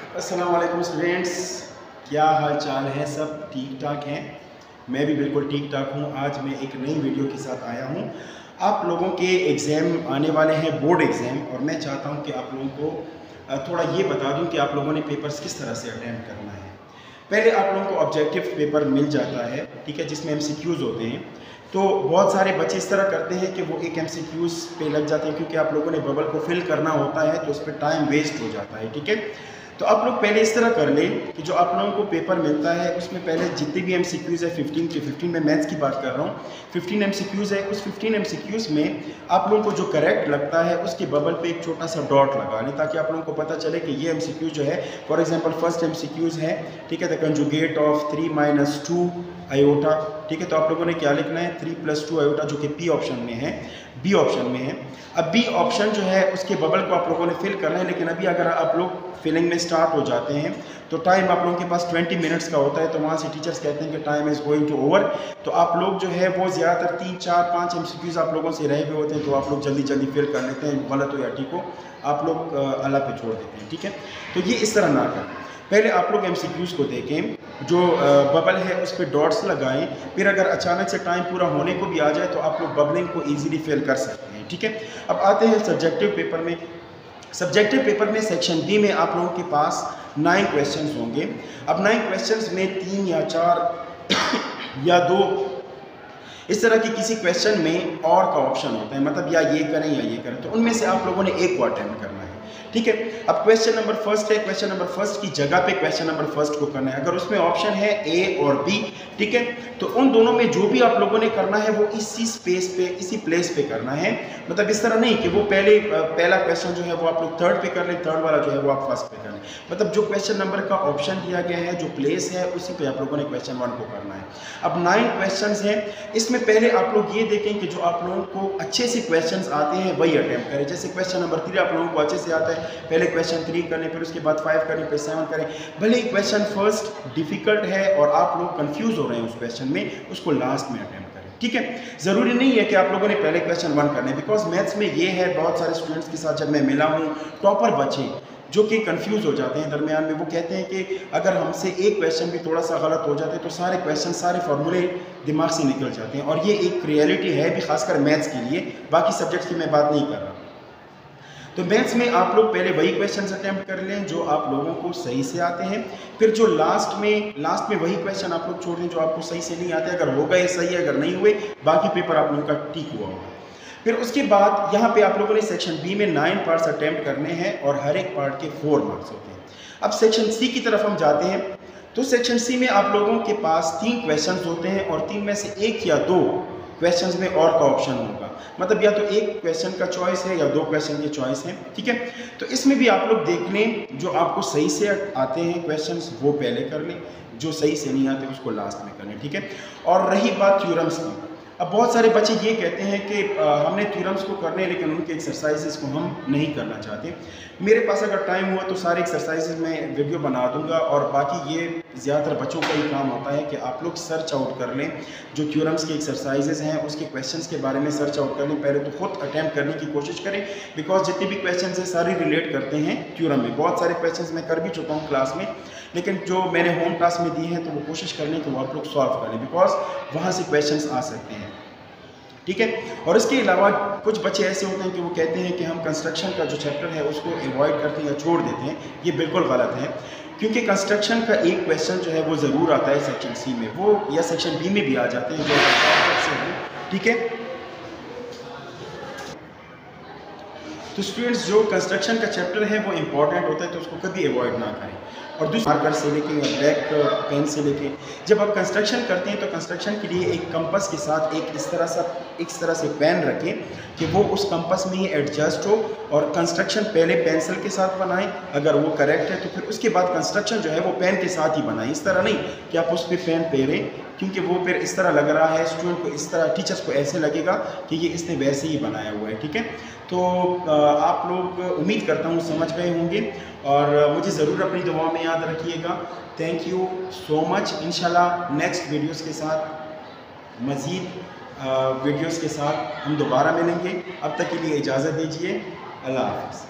अस्सलाम वालेकुम स्टूडेंट्स, क्या हाल चाल है? सब ठीक ठाक हैं? मैं भी बिल्कुल ठीक ठाक हूँ। आज मैं एक नई वीडियो के साथ आया हूँ। आप लोगों के एग्ज़ाम आने वाले हैं, बोर्ड एग्ज़ाम, और मैं चाहता हूँ कि आप लोगों को थोड़ा ये बता दूँ कि आप लोगों ने पेपर्स किस तरह से अटेम्प्ट करना है। पहले आप लोगों को ऑब्जेक्टिव पेपर मिल जाता है, ठीक है, जिसमें MCQs होते हैं। तो बहुत सारे बच्चे इस तरह करते हैं कि वो एक MCQs पे लग जाते हैं, क्योंकि आप लोगों ने बबल को फिल करना होता है तो उस पर टाइम वेस्ट हो जाता है, ठीक है। तो आप लोग पहले इस तरह कर लें कि जो आप लोगों को पेपर मिलता है उसमें पहले जितने भी MCQs है 15 के 15, मैं मैथ्स की बात कर रहा हूँ, 15 MCQs है। उस 15 MCQs में आप लोगों को जो करेक्ट लगता है उसके बबल पे एक छोटा सा डॉट लगा लें, ताकि आप लोगों को पता चले कि ये MCQ जो है, फॉर एग्जांपल फर्स्ट MCQs है, ठीक है, द कंजुगेट ऑफ 3 - 2 आयोटा, ठीक है। तो आप लोगों ने क्या लिखना है? 3 + 2 आयोटा, जो कि बी ऑप्शन में है, बी ऑप्शन में है। अब बी ऑप्शन जो है उसके बबल को आप लोगों ने फिल करना है, लेकिन अभी अगर आप लोग फिलिंग में स्टार्ट हो जाते हैं तो टाइम आप लोगों के पास 20 मिनट्स का होता है, तो वहाँ से टीचर्स कहते हैं कि time is going to over. तो आप लोग जो है वो ज़्यादातर 3, 4, 5 MCQs आप लोगों से रहे हुए होते हैं, तो आप लोग जल्दी जल्दी फिल कर लेते हैं, गलत हो या ठीक हो आप लोग अल्लाह पे छोड़ देते हैं, ठीक है। तो ये इस तरह ना करें। पहले आप लोग MCQs को देखें, जो बबल है उस पर डॉट्स लगाएं, फिर अगर अचानक से टाइम पूरा होने को भी आ जाए तो आप लोग बबलिंग को ईजिली फिल कर सकते हैं, ठीक है। अब आते हैं सब्जेक्टिव पेपर में। सब्जेक्टिव पेपर में सेक्शन बी में आप लोगों के पास 9 क्वेश्चंस होंगे। अब 9 क्वेश्चंस में 3 या 4 या 2 इस तरह की किसी क्वेश्चन में और का ऑप्शन होता है, मतलब या ये करें या ये करें, तो उनमें से आप लोगों ने एक को अटेम्प्ट करना है, ठीक है। अब क्वेश्चन नंबर फर्स्ट है, क्वेश्चन नंबर फर्स्ट की जगह पे क्वेश्चन नंबर फर्स्ट को करना है। अगर उसमें ऑप्शन है ए और बी, ठीक है, तो उन दोनों में जो भी आप लोगों ने करना है वो इसी स्पेस पे, इसी प्लेस पे करना है। मतलब इस तरह नहीं कि वो पहला क्वेश्चन जो है वो आप लोग थर्ड पे कर लें, थर्ड वाला जो है वो आप फर्स्ट पे कर लें। मतलब जो क्वेश्चन नंबर का ऑप्शन दिया गया है, जो प्लेस है, उसी पे आप लोगों ने क्वेश्चन 1 को करना है। अब 9 क्वेश्चन हैं, इसमें पहले आप लोग ये देखें कि जो आप लोगों को अच्छे से क्वेश्चंस आते हैं वही अटेम्प्ट करें। जैसे क्वेश्चन नंबर 3 आप लोगों को अच्छे से आता है, पहले क्वेश्चन 3 करें, फिर उसके बाद 5 करें, फिर 7 करें। भले ही क्वेश्चन फर्स्ट डिफिकल्ट है और आप लोग कंफ्यूज हो रहे हैं उस क्वेश्चन में, उसको लास्ट में अटेम्प्ट करें, ठीक है। ज़रूरी नहीं है कि आप लोगों ने पहले क्वेश्चन 1 करने, बिकॉज मैथ्स में ये है, बहुत सारे स्टूडेंट्स के साथ जब मैं मिला हूँ, टॉपर बच्चे जो कि कंफ्यूज हो जाते हैं दरमियान में, वो कहते हैं कि अगर हमसे एक क्वेश्चन भी थोड़ा सा गलत हो जाते तो सारे क्वेश्चन, सारे फार्मूले दिमाग से निकल जाते हैं, और ये एक रियलिटी है भी, खासकर मैथ्स के लिए। बाकी सब्जेक्ट्स की मैं बात नहीं कर रहा। तो मैथ्स में आप लोग पहले वही क्वेश्चन अटेम्प्ट कर लें जो आप लोगों को सही से आते हैं, फिर जो लास्ट में वही क्वेश्चन आप लोग छोड़ दें जो आपको सही से नहीं आते। अगर हो गए सही है, अगर नहीं हुए बाकी पेपर आप लोगों का ठीक हुआ होगा। फिर उसके बाद यहाँ पे आप लोगों ने सेक्शन बी में 9 पार्ट्स अटेम्प्ट करने हैं और हर एक पार्ट के 4 मार्क्स होते हैं। अब सेक्शन सी की तरफ हम जाते हैं, तो सेक्शन सी में आप लोगों के पास 3 क्वेश्चंस होते हैं और 3 में से 1 या 2 क्वेश्चंस में और का ऑप्शन होगा। मतलब या तो एक क्वेश्चन का चॉइस है या 2 क्वेश्चन की चॉइस है, ठीक है। तो इसमें भी आप लोग देख लें, जो आपको सही से आते हैं क्वेश्चंस वो पहले कर लें, जो सही से नहीं आते उसको लास्ट में कर लें, ठीक है। और रही बात थ्योरम्स की, अब बहुत सारे बच्चे ये कहते हैं कि हमने थ्योरम्स को करने, लेकिन उनके एक्सरसाइजेस को हम नहीं करना चाहते। मेरे पास अगर टाइम हुआ तो सारे एक्सरसाइजेस में वीडियो बना दूंगा, और बाकी ये ज़्यादातर बच्चों का ही काम होता है कि आप लोग सर्च आउट कर लें, जो थ्योरम्स के एक्सरसाइजेस हैं उसके क्वेश्चंस के बारे में सर्च आउट कर लें। पहले तो खुद अटैम्प्ट करने की कोशिश करें, बिकॉज जितने भी क्वेश्चन हैं सारे रिलेट करते हैं थ्योरम में। बहुत सारे क्वेश्चन मैं कर भी चुका हूँ क्लास में, लेकिन जो मैंने होम क्लास में दिए हैं तो वो कोशिश कर लें कि वो आप लोग सॉल्व कर लें, बिकॉज वहाँ से क्वेश्चन आ सकते हैं, ठीक है। और इसके अलावा कुछ बच्चे ऐसे होते हैं कि वो कहते हैं कि हम कंस्ट्रक्शन का जो चैप्टर है उसको अवॉइड करते हैं या छोड़ देते हैं। ये बिल्कुल गलत है, क्योंकि कंस्ट्रक्शन का एक क्वेश्चन जो है वो ज़रूर आता है सेक्शन सी में, वो या सेक्शन बी में भी आ जाते हैं, जो ठीक है। तो स्टूडेंट्स, जो कंस्ट्रक्शन का चैप्टर है वो इंपॉर्टेंट होता है, तो उसको कभी अवॉइड ना करें। और दूसरे मार्कर से लेके या ब्लैक पेन से लेके जब आप कंस्ट्रक्शन करते हैं तो कंस्ट्रक्शन के लिए एक कंपास के साथ एक इस तरह से पेन रखें कि वो उस कंपास में ही एडजस्ट हो, और कंस्ट्रक्शन पहले पेंसिल के साथ बनाएं, अगर वो करेक्ट है तो फिर उसके बाद कंस्ट्रक्शन जो है वो पेन के साथ ही बनाएं। इस तरह नहीं कि आप उस पर पेन फेरें, क्योंकि वो फिर इस तरह लग रहा है स्टूडेंट को, इस तरह टीचर्स को ऐसे लगेगा कि ये इसने वैसे ही बनाया हुआ है, ठीक है। तो आप लोग उम्मीद करता हूँ समझ गए होंगे, और मुझे ज़रूर अपनी दुआ में याद रखिएगा। Thank you so much. इंशाल्लाह नेक्स्ट वीडियोस के साथ, मज़ीद वीडियोस के साथ हम दोबारा मिलेंगे। अब तक के लिए इजाज़त दीजिए। अल्लाह हाफ़िज़।